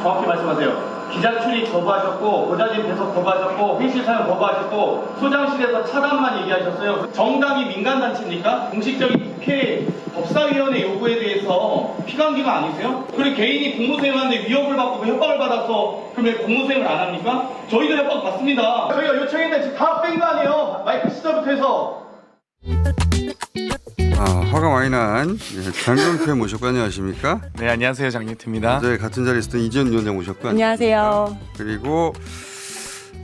정확히 말씀하세요. 기자 출입 거부하셨고, 보좌진 배석 거부하셨고, 회의실 사용 거부하셨고, 소장실에서 차단만 얘기하셨어요. 정당이 민간단체입니까? 공식적인 국회 법사위원회 요구에 대해서 피감기가 아니세요? 그리고 개인이 공무수행하는데 위협을 받고 협박을 받아서 그러면 공무수행을 안 합니까? 저희도 협박 받습니다. 저희가 요청했는데 지금 다 뺀 거 아니에요? 마이크 시절부터 해서. 화가 많이 난 장경태 모셨고 안녕하십니까? 네, 안녕하세요. 장경태입니다. 어제 같은 자리에 있었던 이재현 위원장 모셨고 안녕하세요. 그리고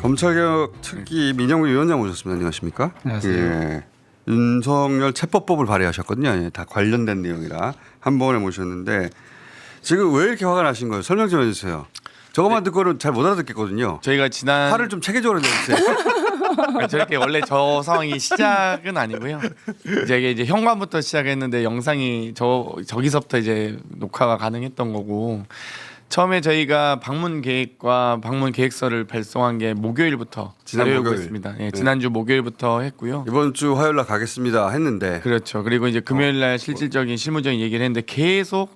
검찰개혁 특위 민영우 위원장 모셨습니다. 안녕하십니까? 안녕하세요. 예, 윤석열 체포법을 발의하셨거든요. 예, 다 관련된 내용이라 한 번에 모셨는데 지금 왜 이렇게 화가 나신 거예요? 설명 좀 해주세요. 저것만 듣고는 잘 못 알아듣겠거든요. 저희가 지난 화를 좀 체계적으로 내주세요. 저렇게 원래 저 상황이 시작은 아니고요. 이제 현관부터 시작했는데 영상이 저기서부터 이제 녹화가 가능했던 거고 처음에 저희가 방문 계획과 방문 계획서를 발송한 게 목요일부터 지난 자료 목요일. 요구했습니다. 예, 지난주 목요일부터 했고요. 이번 주 화요일 날 가겠습니다 했는데 그렇죠. 그리고 이제 금요일 날 실질적인 실무적인 얘기를 했는데 계속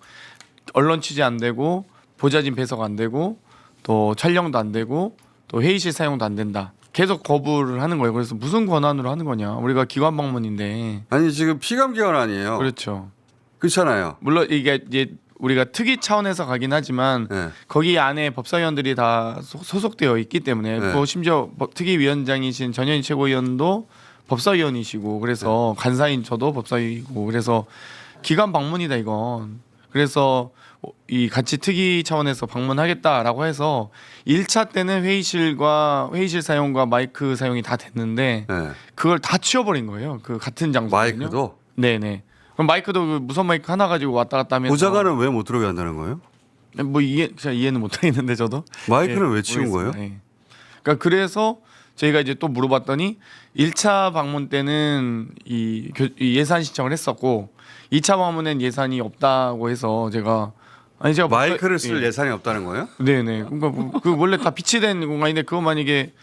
언론 취재 안 되고 보좌진 배석 안 되고 또 촬영도 안 되고 또 회의실 사용도 안 된다. 계속 거부를 하는 거예요. 그래서 무슨 권한으로 하는 거냐? 우리가 기관 방문인데. 아니 지금 피감기관 아니에요. 그렇죠. 그렇잖아요. 물론 이게 이제 우리가 특위 차원에서 가긴 하지만 네. 거기 안에 법사위원들이 다 소속되어 있기 때문에 네. 뭐 심지어 특위위원장이신 전현희 최고위원도 법사위원이시고 그래서 간사인 저도 법사위고 그래서 기관 방문이다 이건. 그래서 이 같이 특위 차원에서 방문하겠다라고 해서 1차 때는 회의실 사용과 마이크 사용이 다 됐는데 네. 그걸 다 치워버린 거예요. 그 같은 장소. 마이크도 네네. 그럼 마이크도 그 무선 마이크 하나 가지고 왔다 갔다 하면서 보좌관은 왜 못 들어오게 한다는 거예요? 뭐 제가 이해는 못하겠는데 저도 마이크는 예, 왜 치운 거예요? 모르겠습니다. 예. 그러니까 그래서 저희가 이제 또 물어봤더니 1차 방문 때는 이 예산 신청을 했었고 2차 방문엔 예산이 없다고 해서 제가 마이크를 쓸 예산이 없다는 거예요? 네네. 그러니까 그 원래 다 비치된 공간인데 그거 만약에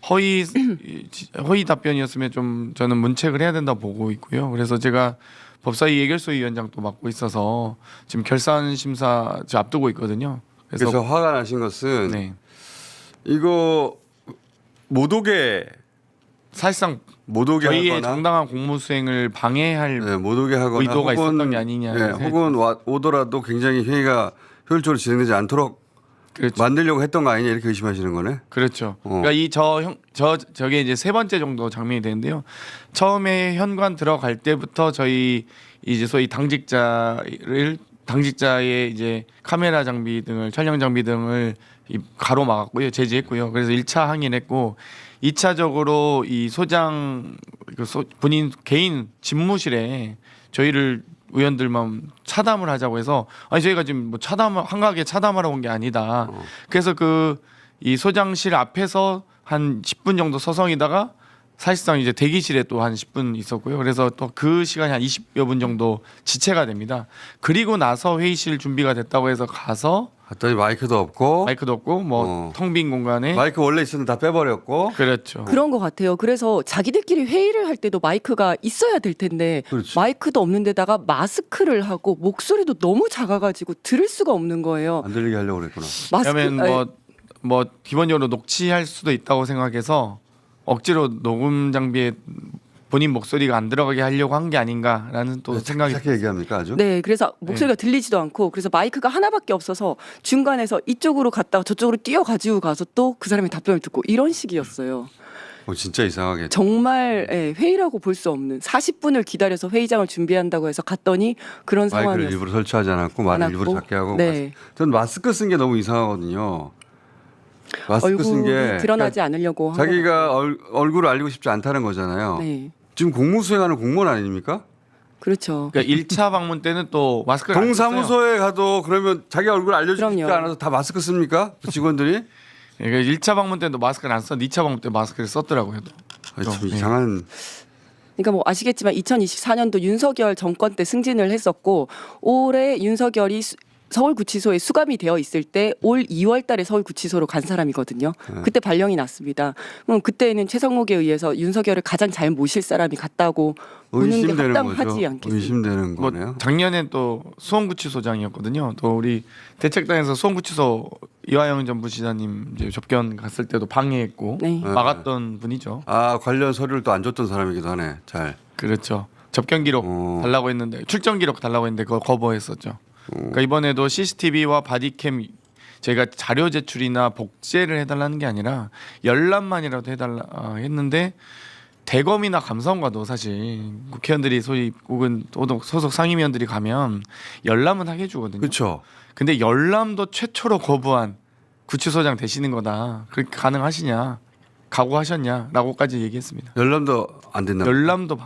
허위 답변이었으면 좀 저는 문책을 해야 된다 보고 있고요. 그래서 제가 법사위 예결소 위원장도 맡고 있어서 지금 결산 심사 앞두고 있거든요. 그래서 화가 나신 것은 네. 이거 못 오게 사실상 하거나 저희의 네, 정당한 공무 수행을 방해할 못 오게 하거나 의도가 혹은, 있었던 게 아니냐. 혹은 오더라도 굉장히 회의가 효율적으로 진행되지 않도록 그렇죠. 만들려고 했던 거 아니냐 이렇게 의심하시는 거네. 그렇죠. 그러니까 저게 이제 세 번째 정도 장면이 되는데요. 처음에 현관 들어갈 때부터 저희 이제 소위 당직자의 이제 카메라 장비 등을 촬영 장비 등을 가로막았고요. 제지했고요. 그래서 1차 항의했고 2차적으로 이 소장 본인 개인 집무실에 저희를 의원들만 차담을 하자고 해서 아니 저희가 지금 뭐 한가하게 차담하러 온 게 아니다. 그래서 이 소장실 앞에서 한 10분 정도 서성이다가 사실상 이제 대기실에 또 한 10분 있었고요. 그래서 또 그 시간이 한 20여 분 정도 지체가 됩니다. 그리고 나서 회의실 준비가 됐다고 해서 가서 갔더니 마이크도 없고 뭐 텅 빈 공간에 마이크 원래 있었는데 다 빼버렸고 그렇죠. 그런 것 같아요. 그래서 자기들끼리 회의를 할 때도 마이크가 있어야 될 텐데 그렇지. 마이크도 없는 데다가 마스크를 하고 목소리도 너무 작아가지고 들을 수가 없는 거예요. 안 들리게 하려고 그랬구나. 그러면 뭐 기본적으로 녹취할 수도 있다고 생각해서 억지로 녹음 장비에 본인 목소리가 안 들어가게 하려고 한 게 아닌가라는 또 생각이 착하게 얘기합니까 아주? 네, 그래서 목소리가 들리지도 않고 그래서 마이크가 하나밖에 없어서 중간에서 이쪽으로 갔다가 저쪽으로 뛰어가지고 가서 또 그 사람의 답변을 듣고 이런 식이었어요. 진짜 이상하게. 정말 회의라고 볼 수 없는 40분을 기다려서 회의장을 준비한다고 해서 갔더니 그런 마이크를 상황이었어요. 일부러 설치하지 않았고 말을 일부러 작게 하고. 네. 전 마스크 쓴 게 너무 이상하거든요. 마스크 쓴 얼굴이 게 드러나지 않으려고 한 자기가 얼굴을 알리고 싶지 않다는 거잖아요. 네. 지금 공무 수행하는 공무원 아닙니까? 그렇죠. 그러니까 1차 방문 때는 또 마스크를 안 썼어요. 동사무소에 가도 그러면 자기 얼굴 알려주고 싶지 그럼요. 않아서 다 마스크 씁니까? 직원들이? 그러니까 1차 방문 때도 마스크를 안 썼는데 2차 방문 때 마스크를 썼더라고요. 참 네. 이상한. 그러니까 뭐 아시겠지만 2024년도 윤석열 정권 때 승진을 했었고 올해 윤석열이 서울구치소에 수감이 되어 있을 때 올 2월 달에 서울구치소로 간 사람이거든요. 그때 발령이 났습니다. 그럼 그때는 최성목에 의해서 윤석열을 가장 잘 모실 사람이 같다고 보는 게 의심되는 합당하지 거죠. 않겠습니까? 의심되는 거네요. 뭐 작년엔 또 수원구치소장이었거든요. 또 우리 대책당에서 수원구치소 이화영 전 부시장님 이제 접견 갔을 때도 방해했고 네. 막았던 분이죠. 아 관련 서류를 또 안 줬던 사람이기도 하네. 잘. 그렇죠. 접견 기록 달라고 했는데 출정 기록 달라고 했는데 그걸 거부했었죠. 그러니까 이번에도 CCTV와 바디캠 저희가 자료 제출이나 복제를 해달라는 게 아니라 열람만이라도 해달라 했는데 대검이나 감사원과도 사실 국회의원들이 소위 혹은 소속 상임위원들이 가면 열람은 하게 해주거든요. 그렇죠. 근데 열람도 최초로 거부한 구치소장 되시는 거다. 그렇게 가능하시냐? 각오하셨냐라고까지 얘기했습니다. 열람도 안 된다. 열람도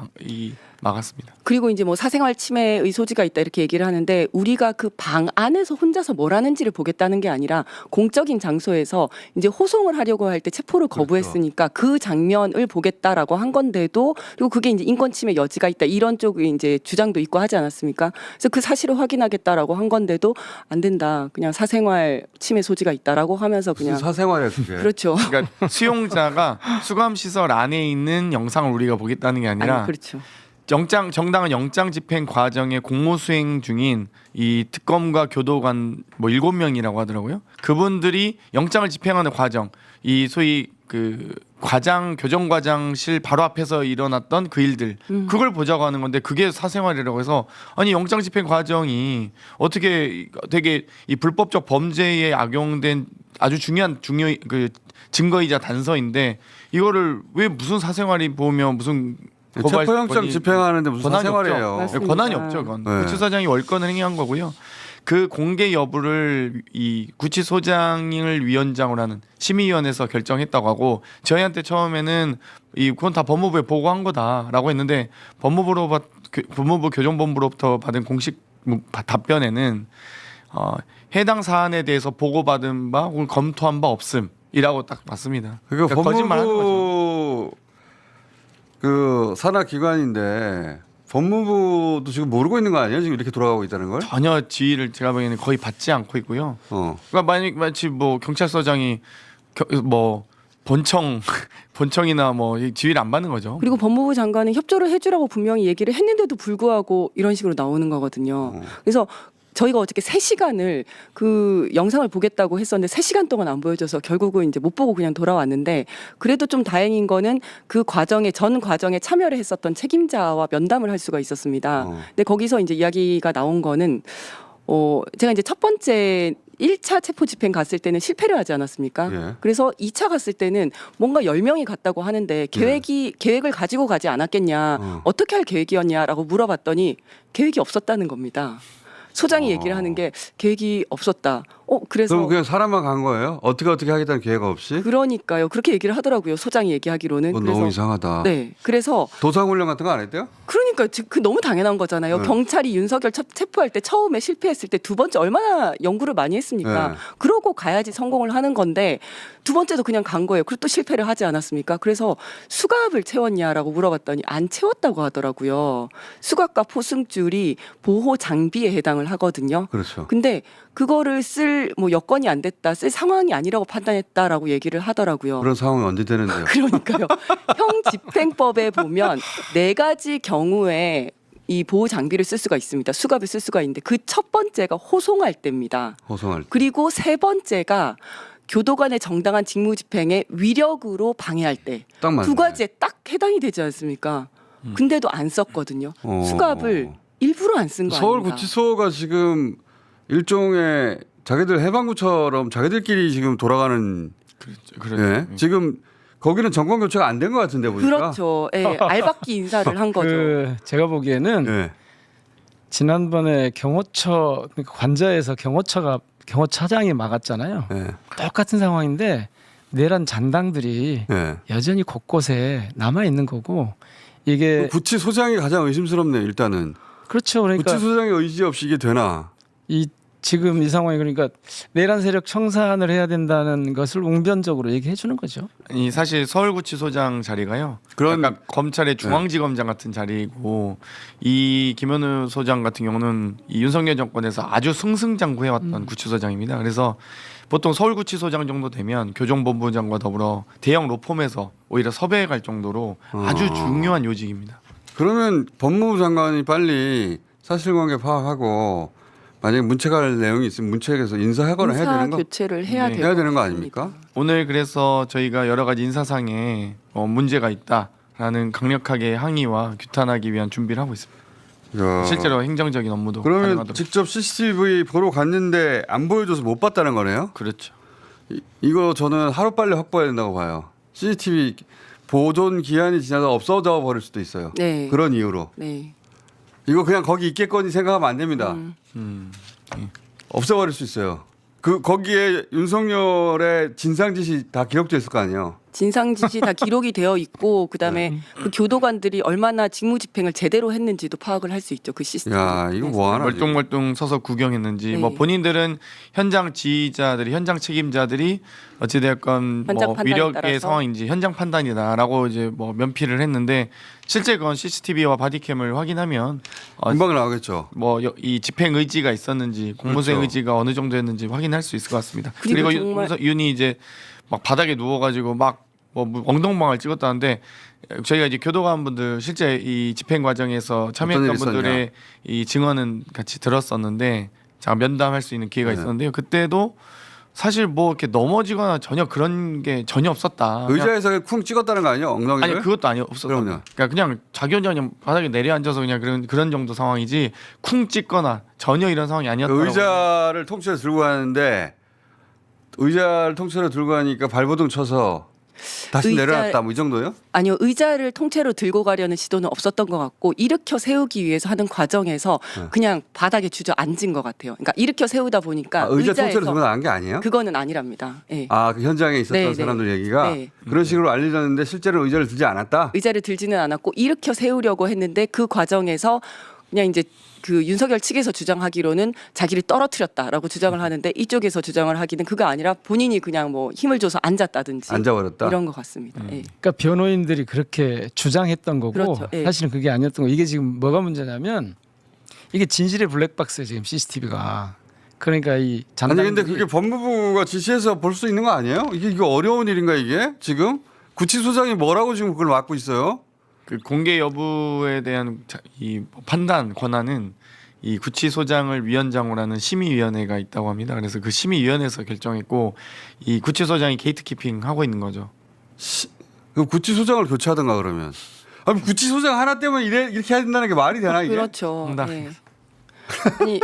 막았습니다. 그리고 이제 뭐 사생활 침해의 소지가 있다 이렇게 얘기를 하는데 우리가 그 방 안에서 혼자서 뭘 하는지를 보겠다는 게 아니라 공적인 장소에서 이제 호송을 하려고 할 때 체포를 거부했으니까 그 장면을 보겠다라고 한 건데도 그리고 그게 이제 인권 침해 여지가 있다 이런 쪽의 이제 주장도 있고 하지 않았습니까? 그래서 그 사실을 확인하겠다라고 한 건데도 안 된다. 그냥 사생활 침해 소지가 있다라고 하면서 그냥 사생활이야 그게. 그렇죠. 그러니까 수용자가 수감 시설 안에 있는 영상을 우리가 보겠다는 게 아니라 아니, 그렇죠. 정당한 영장 집행 과정에 공무 수행 중인 이 특검과 교도관 뭐 7명이라고 하더라고요. 그분들이 영장을 집행하는 과정, 이 소위 그 교정과장실 바로 앞에서 일어났던 그 일들, 그걸 보자고 하는 건데 그게 사생활이라고 해서 아니 영장 집행 과정이 어떻게 되게 이 불법적 범죄에 악용된 아주 중요한 그 증거이자 단서인데 이거를 왜 무슨 사생활이 보면 무슨 체포영장 집행하는데 무슨 사생활이에요. 맞습니다. 권한이 없죠. 그건 네. 구치소장이 월권을 행위한 거고요. 그 공개 여부를 이 구치소장을 위원장으로 하는 심의위원회에서 결정했다고 하고 저희한테 처음에는 그건 다 법무부에 보고한 거다라고 했는데 법무부 교정본부로부터 받은 공식 답변에는 해당 사안에 대해서 보고받은 바 혹은 검토한 바 없음이라고 딱 맞습니다. 그러니까 거짓말하는 거죠. 법무부 그 산하 기관인데 법무부도 지금 모르고 있는 거 아니에요? 지금 이렇게 돌아가고 있다는 걸? 전혀 지휘를 제가 보기에는 거의 받지 않고 있고요. 그러니까 마치 뭐 경찰서장이 뭐 본청이나 뭐 지휘를 안 받는 거죠. 그리고 법무부 장관은 협조를 해주라고 분명히 얘기를 했는데도 불구하고 이런 식으로 나오는 거거든요. 그래서 저희가 어저께 3시간을 그 영상을 보겠다고 했었는데 3시간 동안 안 보여줘서 결국은 이제 못 보고 그냥 돌아왔는데 그래도 좀 다행인 거는 그 전 과정에 참여를 했었던 책임자와 면담을 할 수가 있었습니다. 근데 거기서 이제 이야기가 나온 거는 제가 이제 첫 번째 1차 체포 집행 갔을 때는 실패를 하지 않았습니까? 예. 그래서 2차 갔을 때는 뭔가 10명이 갔다고 하는데 계획을 가지고 가지 않았겠냐, 어떻게 할 계획이었냐라고 물어봤더니 계획이 없었다는 겁니다. 소장이 얘기를 하는 게 계획이 없었다. 그래서 그럼 그냥 사람만 간 거예요? 어떻게 하겠다는 계획 없이? 그러니까요. 그렇게 얘기를 하더라고요. 소장이 얘기하기로는. 너무 이상하다. 네. 그래서 도상훈련 같은 거 안 했대요? 그러니까 그 너무 당연한 거잖아요. 네. 경찰이 윤석열 체포할 때 처음에 실패했을 때 두 번째 얼마나 연구를 많이 했습니까? 네. 그러고 가야지 성공을 하는 건데 두 번째도 그냥 간 거예요. 그리고 또 실패를 하지 않았습니까? 그래서 수갑을 채웠냐라고 물어봤더니 안 채웠다고 하더라고요. 수갑과 포승줄이 보호 장비에 해당을 하거든요. 그렇죠. 근데 그거를 쓸 뭐 여건이 안 됐다, 쓸 상황이 아니라고 판단했다라고 얘기를 하더라고요. 그런 상황이 언제 되는데요? 그러니까요. 형 집행법에 보면 4가지 경우에 이 보호 장비를 쓸 수가 있습니다. 수갑을 쓸 수가 있는데 그 첫 번째가 호송할 때입니다. 호송할 때. 그리고 3번째가 교도관의 정당한 직무 집행에 위력으로 방해할 때. 딱 맞네. 2가지에 딱 해당이 되지 않습니까? 근데도 안 썼거든요. 수갑을 일부러 안 쓴 거 아닙니다. 서울구치소가 지금 일종의 자기들 해방구처럼 자기들끼리 지금 돌아가는. 그렇죠. 예. 지금 거기는 정권 교체가 안 된 것 같은데 보니까. 그렇죠. 예, 알박기 인사를 한 거죠. 제가 보기에는 예. 지난번에 경호처 그러니까 관저에서 경호처장이 막았잖아요. 예. 똑같은 상황인데 내란 잔당들이 예. 여전히 곳곳에 남아 있는 거고 이게 구치소장이 가장 의심스럽네요. 일단은. 그렇죠. 그러니까 구치소장의 의지 없이 이게 되나? 지금 이 상황이 그러니까 내란 세력 청산을 해야 된다는 것을 웅변적으로 얘기해 주는 거죠. 이 사실 서울구치소장 자리가요. 약간 검찰의 중앙지검장 같은 자리이고 이 김현우 소장 같은 경우는 이 윤석열 정권에서 아주 승승장구해왔던 구치소장입니다. 그래서 보통 서울구치소장 정도 되면 교정본부장과 더불어 대형 로펌에서 오히려 섭외해 갈 정도로 아주 중요한 요직입니다. 그러면 법무부 장관이 빨리 사실관계 파악하고 만약에 문책할 내용이 있으면 문책에서 인사하거나 해야 되는 거 교체를 해야 네. 되고 해야 되는 거 아닙니까? 오늘 그래서 저희가 여러 가지 인사상에 문제가 있다라는 강력하게 항의와 규탄하기 위한 준비를 하고 있습니다. 야. 실제로 행정적인 업무도 그러면 가능하도록. 직접 CCTV 보러 갔는데 안 보여줘서 못 봤다는 거네요? 그렇죠. 이거 저는 하루빨리 확보해야 된다고 봐요. CCTV 보존 기한이 지나서 없어져 버릴 수도 있어요. 네. 그런 이유로. 네. 이거 그냥 거기 있겠거니 생각하면 안 됩니다. 없애버릴 수 있어요. 거기에 윤석열의 진상짓이 다 기록돼 있을 거 아니에요. 진상짓이 다 기록이 되어 있고 그다음에 그 교도관들이 얼마나 직무집행을 제대로 했는지도 파악을 할 수 있죠. 그 시스템. 야 이거 뭐 하나? 멀뚱멀뚱 서서 구경했는지 네. 뭐 본인들은 현장 지휘자들이 현장 책임자들이 어찌되었건 현장 뭐 판단에 위력의 따라서. 상황인지 현장 판단이다라고 이제 뭐 면피를 했는데 실제 그건 CCTV와 바디캠을 확인하면 금방 나오겠죠. 뭐 이 집행 의지가 있었는지 공무수행 그렇죠. 의지가 어느 정도였는지 확인할 수 있을 것 같습니다. 그리고 그리고 정말- 윤이 이제 막 바닥에 누워가지고 막 뭐 엉덩방을 찍었다는데 저희가 이제 교도관분들 실제 이 집행 과정에서 참여했던 어떤 일이 분들의 이 증언은 같이 들었었는데 제가 면담할 수 있는 기회가 네. 있었는데요. 그때도 사실 뭐 이렇게 넘어지거나 전혀 그런 게 전혀 없었다. 그냥- 의자에서 쿵 찍었다는 거 아니에요? 엉덩이를? 아니 그것도 아니요 없었다. 그럼요. 그냥 자기 혼자 그냥 바닥에 내려앉아서 그냥 그런 정도 상황이지 쿵 찍거나 전혀 이런 상황이 아니었다. 의자를 통째로 들고 가는데 의자를 통째로 들고 가니까 발버둥 쳐서 다시 의자- 내려놨다 뭐 이 정도요? 아니요, 의자를 통째로 들고 가려는 시도는 없었던 것 같고 일으켜 세우기 위해서 하는 과정에서 그냥 바닥에 주저앉은 것 같아요. 그러니까 일으켜 세우다 보니까 의자 통째로 의자에서 들고 나간 게 아니에요? 그거는 아니랍니다. 예. 그 현장에 있었던 네, 네. 사람들 얘기가 네. 그런 식으로 알려졌는데 실제로 의자를 들지 않았다. 의자를 들지는 않았고 일으켜 세우려고 했는데 그 과정에서 그냥 이제 그 윤석열 측에서 주장하기로는 자기를 떨어뜨렸다라고 주장을 하는데 이쪽에서 주장을 하기는 그거 아니라 본인이 그냥 뭐 힘을 줘서 앉았다든지 앉아버렸다. 이런 것 같습니다. 예. 그러니까 변호인들이 그렇게 주장했던 거고 그렇죠. 예. 사실은 그게 아니었던 거. 이게 지금 뭐가 문제냐면 이게 진실의 블랙박스예요. 지금 CCTV가. 그러니까 이 아니 근데 잔당들이- 그게 법무부가 지시해서 볼 수 있는 거 아니에요? 이게 어려운 일인가 이게 지금 구치소장이 뭐라고 지금 그걸 맡고 있어요? 그 공개 여부에 대한 이 판단 권한은 이 구치소장을 위원장으로 하는 심의위원회가 있다고 합니다. 그래서 그 심의위원회에서 결정했고 이 구치소장이 게이트키핑 하고 있는 거죠. 그 구치소장을 교체하든가 그러면. 아니 구치소장 하나 때문에 이렇게 해야 된다는 게 말이 되나 이게? 그렇죠. 나- 예. 아니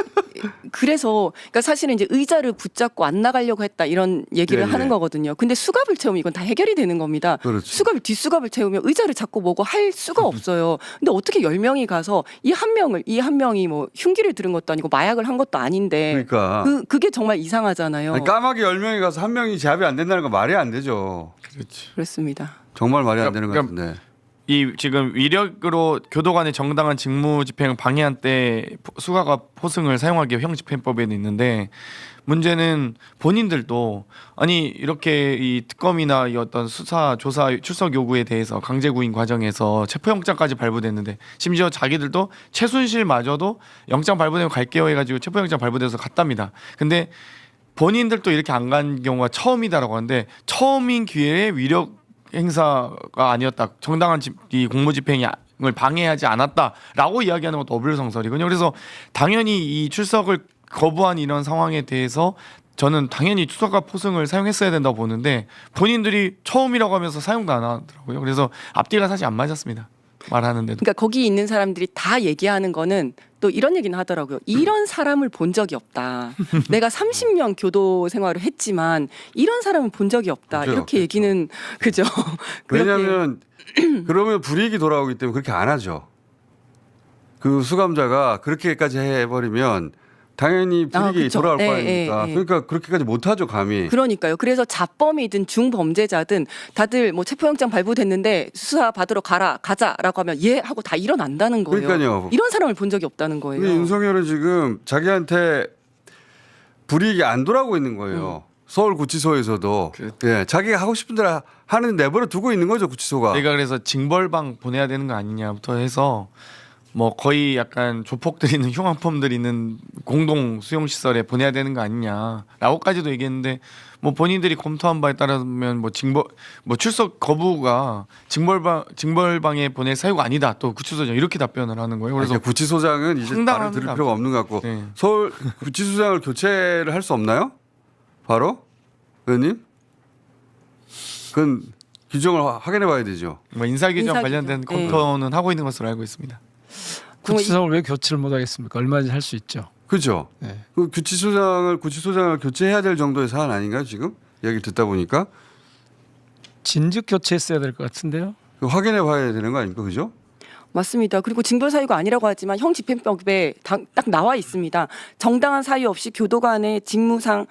그래서 그러니까 사실은 이제 의자를 붙잡고 안 나가려고 했다 이런 얘기를 네, 하는 네. 거거든요. 근데 수갑을 채우면 이건 다 해결이 되는 겁니다. 그렇지. 수갑을 뒷수갑을 채우면 의자를 잡고 뭐고 할 수가 없어요. 근데 어떻게 10명이 가서 이 한 명이 뭐 흉기를 들은 것도 아니고 마약을 한 것도 아닌데 그러니까. 그게 정말 이상하잖아요. 아니, 까마귀 10명이 가서 한 명이 제압이 안 된다는 건 말이 안 되죠. 그렇지. 그렇습니다. 정말 말이 안 되는 것 그러니까 같은데. 이 지금 위력으로 교도관의 정당한 직무 집행을 방해한 때 수가가 포승을 사용하기 위해 형집행법에는 있는데 문제는 본인들도 아니 이렇게 이 특검이나 이 어떤 수사 조사 출석 요구에 대해서 강제 구인 과정에서 체포영장까지 발부됐는데 심지어 자기들도 최순실마저도 영장 발부되면 갈게요 해가지고 체포영장 발부돼서 갔답니다. 근데 본인들도 이렇게 안 간 경우가 처음이다라고 하는데 처음인 기회에 위력 행사가 아니었다. 정당한 이 공무집행을 방해하지 않았다라고 이야기하는 것도 어불성설이거든요. 그래서 당연히 이 출석을 거부한 이런 상황에 대해서 저는 당연히 추석과 포승을 사용했어야 된다고 보는데 본인들이 처음이라고 하면서 사용도 안 하더라고요. 그래서 앞뒤가 사실 안 맞았습니다. 말하는데도. 그러니까 거기 있는 사람들이 다 얘기하는 거는 또 이런 얘기는 하더라고요. 이런 사람을 본 적이 없다. 내가 30년 교도 생활을 했지만 이런 사람은 본 적이 없다. 그죠, 이렇게 그죠. 얘기는 그죠. 그렇게 왜냐하면 그러면 불이익이 돌아오기 때문에 그렇게 안 하죠. 그 수감자가 그렇게까지 해버리면 당연히 불이익이 그쵸. 돌아올 예, 거 아닙니까? 예, 예. 그러니까 그렇게까지 못하죠 감히. 그러니까요. 그래서 자범이든 중범죄자든 다들 뭐 체포영장 발부됐는데 수사 받으러 가자라고 하면 예 하고 다 일어난다는 거예요. 그러니까요. 이런 사람을 본 적이 없다는 거예요. 근데 윤석열은 지금 자기한테 불이익이 안 돌아오고 있는 거예요. 서울구치소에서도 예, 자기가 하고 싶은 대로 하는 내버려 두고 있는 거죠 구치소가. 내가 그래서 징벌방 보내야 되는 거 아니냐부터 해서 뭐 거의 약간 조폭들 있는 흉악범들 있는 공동 수용 시설에 보내야 되는 거 아니냐라고까지도 얘기했는데 뭐 본인들이 검토한 바에 따르면 뭐 출석 거부가 징벌방에 보낼 사유가 아니다. 또 구치소장 이렇게 답변을 하는 거예요. 그래서 그래서 구치소장은 이제 말을 황당합니다. 들을 필요가 없는 것 같고 네. 서울 구치소장을 교체를 할 수 없나요? 바로 의원님? 그건 규정을 확인해 봐야 되죠. 뭐 인사규정 인사규정. 관련된 네. 검토는 하고 있는 것으로 알고 있습니다. 구치소장을 왜 교체를 못 하겠습니까? 얼마든지 할 수 있죠. 그렇죠. 네. 그 구치소장을 교체해야 될 정도의 사안 아닌가요? 지금 얘기 듣다 보니까 진즉 교체했어야 될 것 같은데요. 그 확인해 봐야 되는 거 아닙니까? 그죠? 맞습니다. 그리고 징벌 사유가 아니라고 하지만 형집행법에 딱 나와 있습니다. 정당한 사유 없이 교도관의 직무상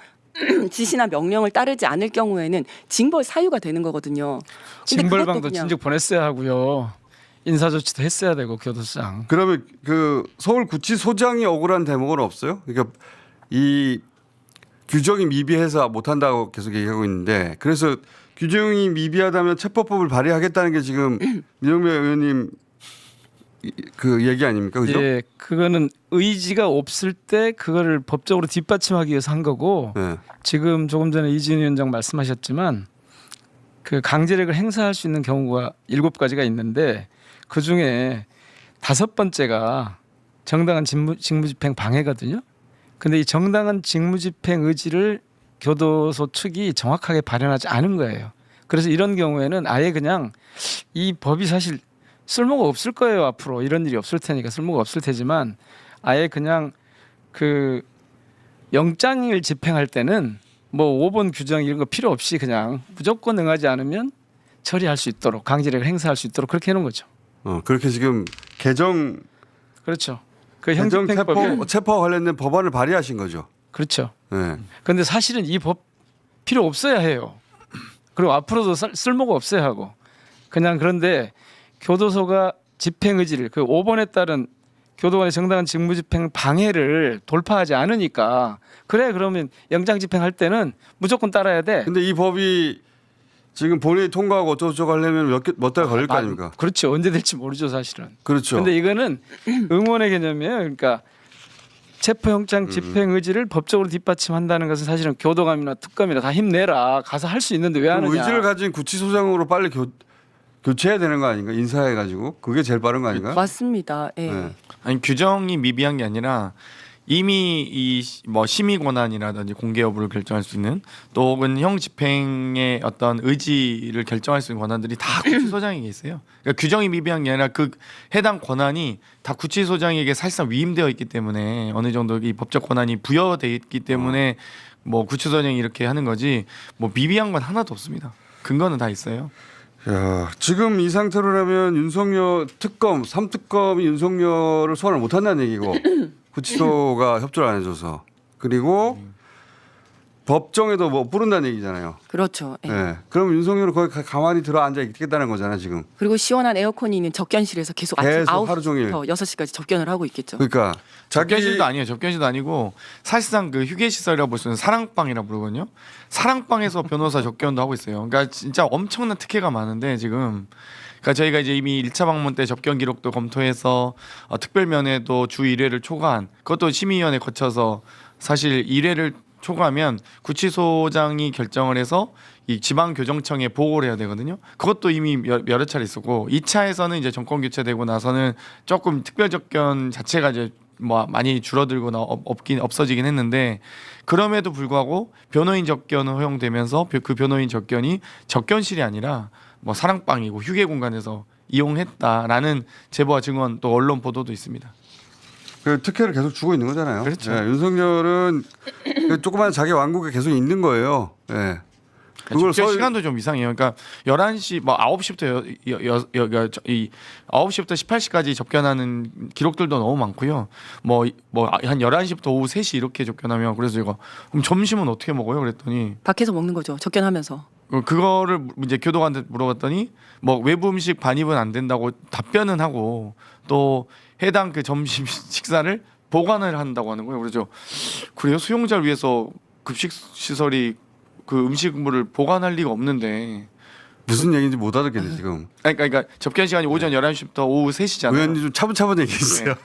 지시나 명령을 따르지 않을 경우에는 징벌 사유가 되는 거거든요. 근데 그것도 징벌방도 그냥 진즉 보냈어야 하고요. 인사조치도 했어야 되고 교도상. 그러면 그 서울 구치소장이 억울한 대목은 없어요? 그러니까 이 규정이 미비해서 못한다고 계속 얘기하고 있는데 그래서 규정이 미비하다면 체포법을 발의하겠다는 게 지금 민영배 의원님 그 얘기 아닙니까? 그죠? 예, 그거는 의지가 없을 때 그거를 법적으로 뒷받침하기 위해서 한 거고 네. 지금 조금 전에 이진우 위원장 말씀하셨지만 그 강제력을 행사할 수 있는 경우가 7가지가 있는데 그 중에 5번째가 정당한 직무집행 방해거든요. 근데 이 정당한 직무집행 의지를 교도소 측이 정확하게 발현하지 않은 거예요. 그래서 이런 경우에는 아예 그냥 이 법이 사실 쓸모가 없을 거예요. 앞으로 이런 일이 없을 테니까 쓸모가 없을 테지만 아예 그냥 그 영장을 집행할 때는 뭐 5번 규정 이런 거 필요 없이 그냥 무조건 응하지 않으면 처리할 수 있도록 강제력을 행사할 수 있도록 그렇게 해놓은 거죠. 그렇게 지금 개정 그렇죠. 그 개정 형집행법에 체포와 관련된 법안을 발의하신 거죠. 그렇죠. 네. 그런데 사실은 이 법 필요 없어야 해요. 그리고 앞으로도 쓸모가 없어야 하고 그냥 그런데 교도소가 집행 의지를 그 5번에 따른 교도관의 정당한 직무집행 방해를 돌파하지 않으니까 그래 그러면 영장 집행할 때는 무조건 따라야 돼. 근데 이 법이 지금 본회의 통과하고 어쩌고저쩌고 하려면 몇 달 걸릴 거 아닙니까? 그렇죠. 언제 될지 모르죠 사실은. 그렇죠. 근데 이거는 응원의 개념이에요. 그러니까 체포영장 집행 의지를 법적으로 뒷받침한다는 것은 사실은 교도감이나 특검이나 다 힘내라 가서 할 수 있는데 왜 그럼 하느냐. 의지를 가진 구치소장으로 빨리 교체해야 되는 거 아닌가? 인사해가지고 그게 제일 빠른 거 아닌가? 맞습니다. 예. 네. 아니 규정이 미비한 게 아니라 이미 이 뭐 심의 권한이라든지 공개 여부를 결정할 수 있는 또 혹은 형 집행의 어떤 의지를 결정할 수 있는 권한들이 다 구치소장에게 있어요. 그러니까 규정이 미비한 게 아니라 그 해당 권한이 다 구치소장에게 사실상 위임되어 있기 때문에 어느 정도 이 법적 권한이 부여돼 있기 때문에 뭐 구치소장이 이렇게 하는 거지 뭐 미비한 건 하나도 없습니다. 근거는 다 있어요. 야, 지금 이 상태로라면 윤석열 특검 3특검이 윤석열을 소환을 못한다는 얘기고 구치소가 협조를 안 해줘서 그리고 법정에도 뭐 부른다는 얘기잖아요. 그렇죠. 예. 네. 그럼 윤석열은 거기 가만히 들어 앉아 있겠다는 거잖아 지금. 그리고 시원한 에어컨이 있는 접견실에서 계속 아침 계속 하루 종일. 9시부터 6시까지 접견을 하고 있겠죠. 그러니까 접견실도 아니에요. 접견실도 아니고 사실상 그 휴게 시설이라고 볼 수 있는 사랑방이라고 부르거든요. 사랑방에서 변호사 접견도 하고 있어요. 그러니까 진짜 엄청난 특혜가 많은데 지금 그러니까 저희가 이제 이미 1차 방문 때 접견 기록도 검토해서 특별 면회도 주 1회를 초과한 그것도 심의위원회 거쳐서 사실 1회를 초과하면 구치소장이 결정을 해서 이 지방교정청에 보고를 해야 되거든요. 그것도 이미 여러 차례 있었고 2차에서는 이제 정권 교체되고 나서는 조금 특별 접견 자체가 이제 뭐 많이 줄어들거나 없어지긴 했는데 그럼에도 불구하고 변호인 접견은 허용되면서 그 변호인 접견이 접견실이 아니라 뭐 사랑방이고 휴게 공간에서 이용했다라는 제보와 증언 또 언론 보도도 있습니다. 그 특혜를 계속 주고 있는 거잖아요. 그렇죠. 네, 윤석열은 그 조그만 자기 왕국에 계속 있는 거예요. 네. 그걸 시간도 좀 이상해요. 그러니까 11시 뭐 9시부터 이 9시부터 18시까지 접견하는 기록들도 너무 많고요. 뭐 한 11시부터 오후 3시 이렇게 접견하면 그래서 제가 그럼 점심은 어떻게 먹어요? 그랬더니 밖에서 먹는 거죠. 접견하면서. 그거를 이제 교도관한테 물어봤더니 뭐 외부 음식 반입은 안 된다고 답변은 하고 또 해당 그 점심 식사를 보관을 한다고 하는 거예요. 그래요? 수용자를 위해서 급식 시설이 그 음식물을 보관할 리가 없는데 무슨 얘기인지 못 알아듣겠네 지금. 그러니까 접견 시간이 오전 11시부터 오후 3시잖아요. 의원님 좀 차분차분 얘기해 주세요.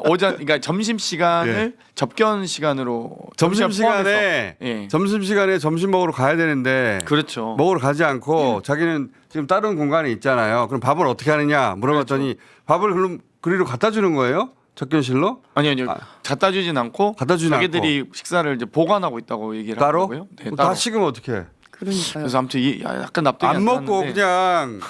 오전 그러니까 점심 시간을 예. 접견 시간으로 점심 시간에 포함해서. 예. 점심 시간에 점심 먹으러 가야 되는데 그렇죠. 먹으러 가지 않고 자기는 지금 다른 공간에 있잖아요. 그럼 밥을 어떻게 하느냐 물어봤더니 밥을 그럼 그리로 갖다 주는 거예요? 접견실로? 아니요. 갖다 주진 않고 갖다 주진 자기들이 식사를 이제 보관하고 있고 얘기를 따로? 하고요. 네, 다 따로. 식으면 어떻게? 그러니까요. 그래서 아무튼 약간 납득이 안 먹고 가는데 그냥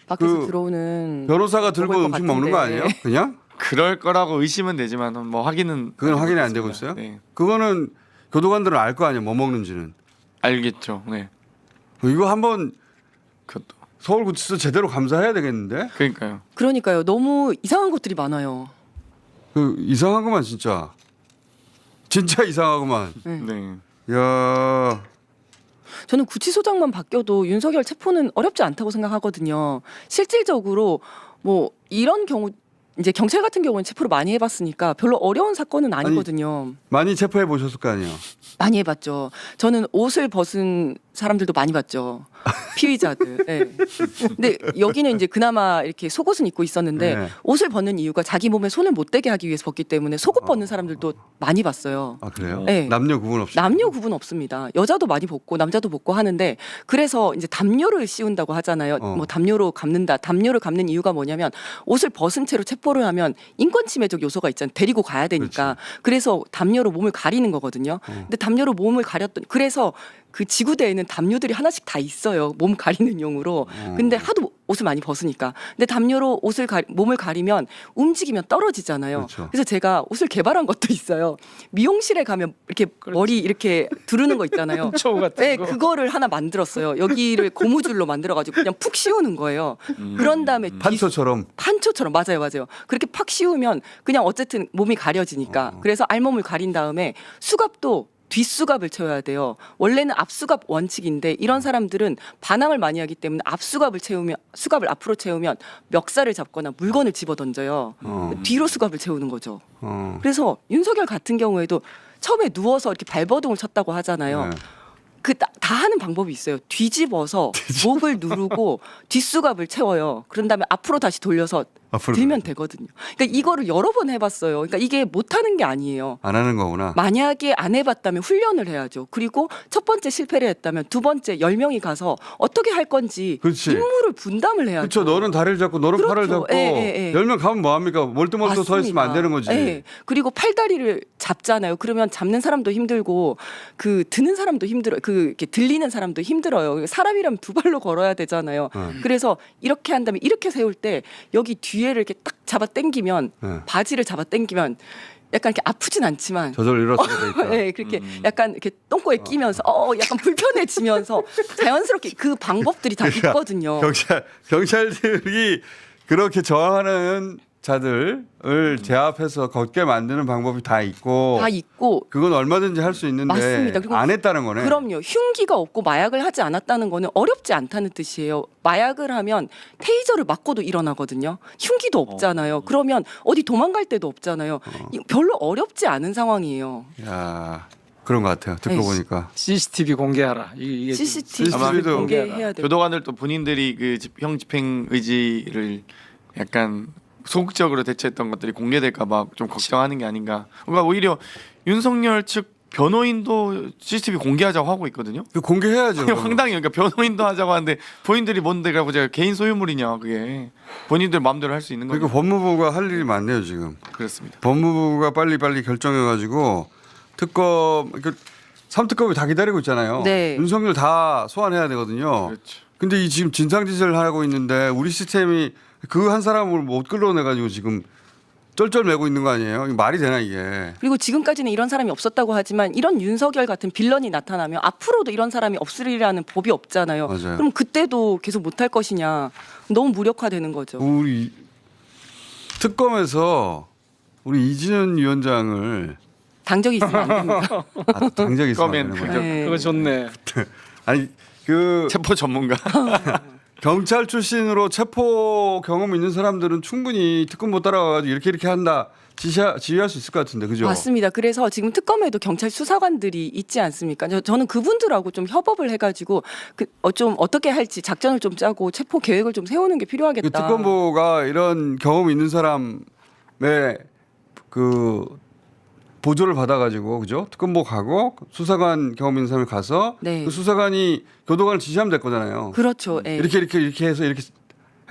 밖에서 그 들어오는 변호사가 들고 먹을 것 음식 먹는 거 같은데. 아니에요? 그냥? 그럴 거라고 의심은 되지만 뭐 확인은 그건 확인이 안 되고 못했습니다. 있어요? 네. 그거는 교도관들은 알 거 아니에요. 뭐 먹는지는. 알겠죠. 네. 이거 한번 그것도. 서울구치소 제대로 감사해야 되겠는데? 그러니까요. 그러니까요. 너무 이상한 것들이 많아요. 그 이상하구만 진짜. 진짜 이상하구만. 네. 야, 저는 구치소장만 바뀌어도 윤석열 체포는 어렵지 않다고 생각하거든요. 실질적으로 뭐 이런 경우 이제 경찰 같은 경우는 체포를 많이 해봤으니까 별로 어려운 사건은 아니거든요. 많이 체포해 보셨을 거 아니에요. 많이 해봤죠. 저는 옷을 벗은 사람들도 많이 봤죠. 피의자들. 네. 근데 여기는 이제 그나마 이렇게 속옷은 입고 있었는데 네. 옷을 벗는 이유가 자기 몸에 손을 못 대게 하기 위해서 벗기 때문에 속옷 벗는 사람들도 많이 봤어요. 아 그래요? 네. 남녀 구분 없이. 남녀 구분 없습니다. 여자도 많이 벗고 남자도 벗고 하는데 그래서 이제 담요를 씌운다고 하잖아요. 뭐 담요로 감는다. 담요를 감는 이유가 뭐냐면 옷을 벗은 채로 체포를 하면 인권 침해적 요소가 있잖아요. 데리고 가야 되니까. 그래서 담요로 몸을 가리는 거거든요. 근데 담요로 몸을 가렸던 그래서 그 지구대에는 담요들이 하나씩 다 있어요. 몸 가리는 용으로. 근데 하도 옷을 많이 벗으니까. 근데 담요로 몸을 가리면 움직이면 떨어지잖아요. 그렇죠. 그래서 제가 옷을 개발한 것도 있어요. 미용실에 가면 이렇게 머리 이렇게 두르는 거 있잖아요. 초 같은 네, 거. 그거를 하나 만들었어요. 여기를 고무줄로 만들어가지고 그냥 푹 씌우는 거예요. 그런 다음에 판초처럼. 판초처럼 맞아요. 그렇게 팍 씌우면 그냥 어쨌든 몸이 가려지니까. 그래서 알몸을 가린 다음에 수갑도 뒷수갑을 채워야 돼요. 원래는 앞수갑 원칙인데 이런 사람들은 반항을 많이 하기 때문에 앞수갑을 채우면 수갑을 앞으로 채우면 멱살을 잡거나 물건을 집어 던져요. 뒤로 수갑을 채우는 거죠. 그래서 윤석열 같은 경우에도 처음에 누워서 이렇게 발버둥을 쳤다고 하잖아요. 네. 그 다 하는 방법이 있어요. 뒤집어서 목을 누르고 뒷수갑을 채워요. 그런 다음에 앞으로 다시 돌려서 앞으로 들면 돌려서. 되거든요. 그러니까 이거를 여러 번 해봤어요. 그러니까 이게 못하는 게 아니에요. 안 하는 거구나. 만약에 안 해봤다면 훈련을 해야죠. 그리고 첫 번째 실패를 했다면 두 번째 10명이 가서 어떻게 할 건지 그렇지. 임무를 분담을 해야죠. 그렇죠. 너는 다리를 잡고 너는 그렇죠. 팔을 잡고 예. 10명 가면 뭐 합니까? 멀뚱멀뚱 서 있으면 안 되는 거지. 예. 그리고 팔다리를 잡잖아요. 그러면 잡는 사람도 힘들고 그 드는 사람도 힘들어. 그 이렇게 들리는 사람도 힘들어요. 사람이라면 두 발로 걸어야 되잖아요. 그래서 이렇게 한 다음에 이렇게 세울 때 여기 뒤에를 이렇게 딱 잡아 당기면 바지를 잡아 당기면 약간 이렇게 아프진 않지만 저절로 일어서게 돼 있다. 네, 그렇게 약간 이렇게 똥꼬에 끼면서 약간 불편해지면서 자연스럽게 그 방법들이 다 그러니까 있거든요. 경찰들이 그렇게 저항하는 자들을 제압해서 걷게 만드는 방법이 다 있고 다 있고 그건 얼마든지 할 수 있는데 맞습니다. 그리고 안 했다는 거네. 그럼요. 흉기가 없고 마약을 하지 않았다는 거는 어렵지 않다는 뜻이에요. 마약을 하면 테이저를 맞고도 일어나거든요. 흉기도 없잖아요. 그러면 어디 도망갈 데도 없잖아요. 별로 어렵지 않은 상황이에요. 야, 그런 것 같아요. 듣고 아니, 보니까. CCTV 공개하라. 이게 CCTV CCTV도 공개해야 돼요. 교도관들도 본인들이 그 형 집행 의지를 약간 소극적으로 대처했던 것들이 공개될까봐 좀 걱정하는 게 아닌가. 그러니까 오히려 윤석열 측 변호인도 CCTV 공개하자고 하고 있거든요. 그 공개해야죠. 황당해요. 그러니까 변호인도 하자고 하는데 본인들이 뭔데 그러고 제가 개인 소유물이냐 그게 본인들 마음대로 할 수 있는 그러니까 거니까. 법무부가 할 일이 많네요 지금. 그렇습니다. 법무부가 빨리빨리 결정해가지고 특검, 3특검이 다 기다리고 있잖아요. 네. 윤석열 다 소환해야 되거든요. 그렇죠. 근데 이 지금 진상짓을 하고 있는데 우리 시스템이 그 한 사람을 못 끌어내가지고 지금 쩔쩔매고 있는 거 아니에요? 이거 말이 되나 이게? 그리고 지금까지는 이런 사람이 없었다고 하지만 이런 윤석열 같은 빌런이 나타나면 앞으로도 이런 사람이 없으리라는 법이 없잖아요. 맞아요. 그럼 그때도 계속 못할 것이냐. 너무 무력화되는 거죠. 우리 특검에서 우리 이진현 위원장을 당적이 있으면 안 됩니다. 당적이 있으면 안 특검엔 되는 거예요. 네. 그거 좋네. 아니 그 체포 전문가. 경찰 출신으로 체포 경험 있는 사람들은 충분히 특검 못 따라가가지고 이렇게 한다 지휘할 수 있을 것 같은데 그죠? 맞습니다. 그래서 지금 특검에도 경찰 수사관들이 있지 않습니까? 저는 그분들하고 좀 협업을 해가지고 좀 어떻게 할지 작전을 좀 짜고 체포 계획을 좀 세우는 게 필요하겠다. 특검보가 이런 경험 있는 사람의 그 보조를 받아가지고 그죠? 특검보 가고 수사관 경험 있는 사람이 가서 네. 그 수사관이 교도관을 지시하면 될 거잖아요. 그렇죠. 예. 이렇게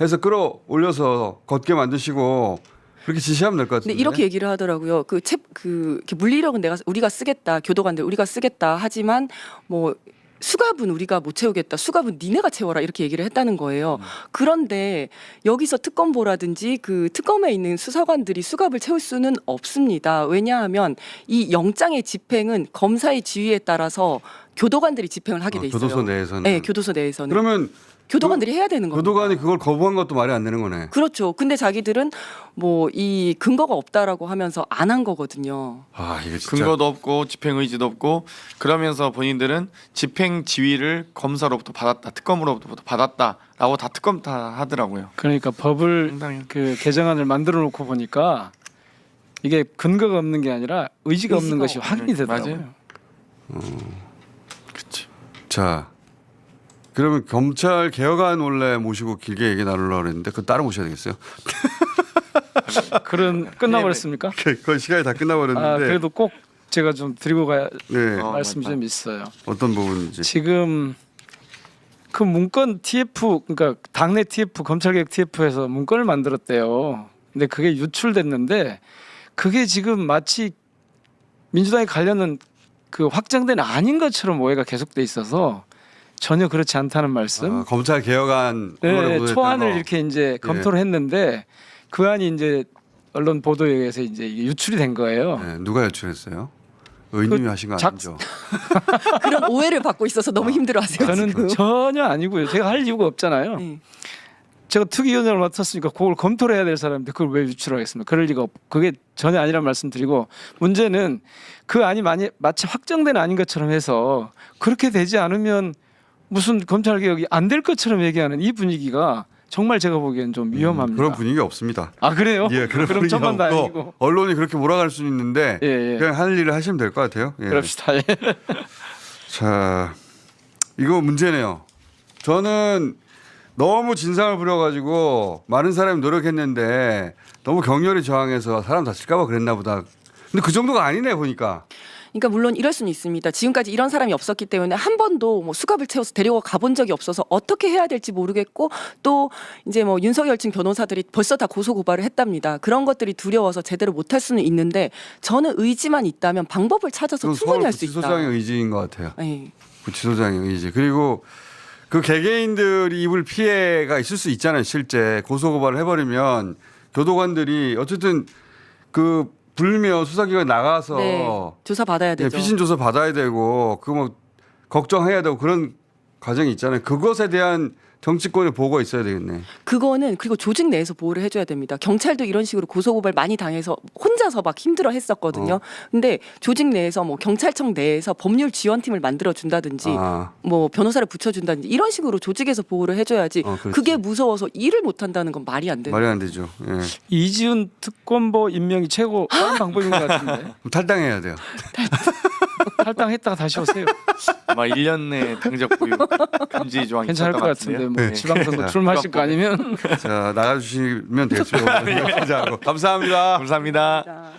해서 끌어올려서 걷게 만드시고 그렇게 지시하면 될 것 같은데. 근데 이렇게 얘기를 하더라고요. 이렇게 물리력은 우리가 쓰겠다. 교도관들 우리가 쓰겠다. 하지만 뭐 수갑은 우리가 못 채우겠다. 수갑은 니네가 채워라. 이렇게 얘기를 했다는 거예요. 그런데 여기서 특검보라든지 그 특검에 있는 수사관들이 수갑을 채울 수는 없습니다. 왜냐하면 이 영장의 집행은 검사의 지휘에 따라서 교도관들이 집행을 하게 돼 있어요. 교도소 내에서는. 네, 교도소 내에서는. 그러면 교도관들이 해야 되는 겁니다. 교도관이 그걸 거부한 것도 말이 안 되는 거네. 그렇죠. 근데 자기들은 뭐 이 근거가 없다라고 하면서 안 한 거거든요. 아 이게 진짜. 근거도 없고 집행 의지도 없고 그러면서 본인들은 집행 지휘를 검사로부터 받았다, 특검으로부터 받았다라고 다 특검 다 하더라고요. 그러니까 법을 상당히. 그 개정안을 만들어 놓고 보니까 이게 근거가 없는 게 아니라 의지가 없는 것이 없는. 확인이 되더라고요. 맞아요. 그렇지. 자 그러면 검찰 개혁안 원래 모시고 길게 얘기 나누려고 했는데 그거 따로 모셔야 되겠어요. 그런 끝나버렸습니까? 그 시간이 다 끝나버렸는데. 아, 그래도 꼭 제가 좀 드리고 가야 네. 말씀이 맞다. 좀 있어요. 어떤 부분인지. 지금 그 문건 TF 그러니까 당내 TF 검찰개혁 TF에서 문건을 만들었대요. 근데 그게 유출됐는데 그게 지금 마치 민주당에 관련은 그 확정된 아닌 것처럼 오해가 계속돼 있어서 전혀 그렇지 않다는 말씀. 검찰 개혁안 네, 보도했던 초안을 거. 이렇게 이제 검토를 했는데 그 안이 이제 언론 보도에 의해서 이제 이게 유출이 된 거예요. 네, 누가 유출했어요? 의원님이 그 하신 거 작- 아니죠? 그런 오해를 받고 있어서 너무 힘들어하세요. 저는 지금. 전혀 아니고요. 제가 할 이유가 없잖아요. 네. 제가 특위위원장을 맡았으니까 그걸 검토를 해야 될 사람인데 그걸 왜 유출하겠습니까? 그럴 리가 없고 그게 전혀 아니란 말씀드리고 문제는 그 안이 마치 확정된 아닌 것처럼 해서 그렇게 되지 않으면 무슨 검찰 개혁이 안 될 것처럼 얘기하는 이 분위기가 정말 제가 보기엔 좀 위험합니다. 그런 분위기 없습니다. 아 그래요? 예, 그런 그럼 분위기 천만 없고 다행이고. 언론이 그렇게 몰아갈 수는 있는데 예, 예. 그냥 할 일을 하시면 될 것 같아요. 예. 그럽시다. 예. 자, 이거 문제네요. 저는 너무 진상을 부려가지고 많은 사람이 노력했는데 너무 격렬히 저항해서 사람 다칠까봐 그랬나 보다. 근데 그 정도가 아니네 보니까. 그러니까 물론 이럴 수는 있습니다. 지금까지 이런 사람이 없었기 때문에 한 번도 뭐 수갑을 채워서 데리고 가본 적이 없어서 어떻게 해야 될지 모르겠고 또 이제 뭐 윤석열 측 변호사들이 벌써 다 고소 고발을 했답니다. 그런 것들이 두려워서 제대로 못할 수는 있는데 저는 의지만 있다면 방법을 찾아서 충분히 할 수 있다. 구치소장의 의지인 것 같아요. 네. 구치소장의 의지. 그리고 그 개개인들이 입을 피해가 있을 수 있잖아요. 실제 고소고발을 해버리면 교도관들이 어쨌든 그 불면 수사기관에 나가서 네. 조사 받아야 예, 되죠. 피신 조사 받아야 되고 그거 뭐 걱정해야 되고 그런 과정이 있잖아요. 그것에 대한 정치권의 보고가 있어야 되겠네. 그거는 그리고 조직 내에서 보호를 해줘야 됩니다. 경찰도 이런 식으로 고소고발 많이 당해서 혼자서 막 힘들어 했었거든요. 근데 조직 내에서 뭐 경찰청 내에서 법률 지원팀을 만들어 준다든지 아, 뭐 변호사를 붙여준다든지 이런 식으로 조직에서 보호를 해줘야지. 그렇지. 그게 무서워서 일을 못한다는 건 말이 안 돼요. 말이 안 되죠. 예. 이지훈 특검보 임명이 최고 빠른 방법인 것 같은데 그럼 탈당해야 돼요. 탈당했다가 다시 오세요. 아마 1년 내 당적 보유 금지 조항이 괜찮을 것 같은데 뭐 네. 지방선거 출마하실 거 아니면 자 나가주시면 되겠습니다. 감사합니다. 감사합니다. 자.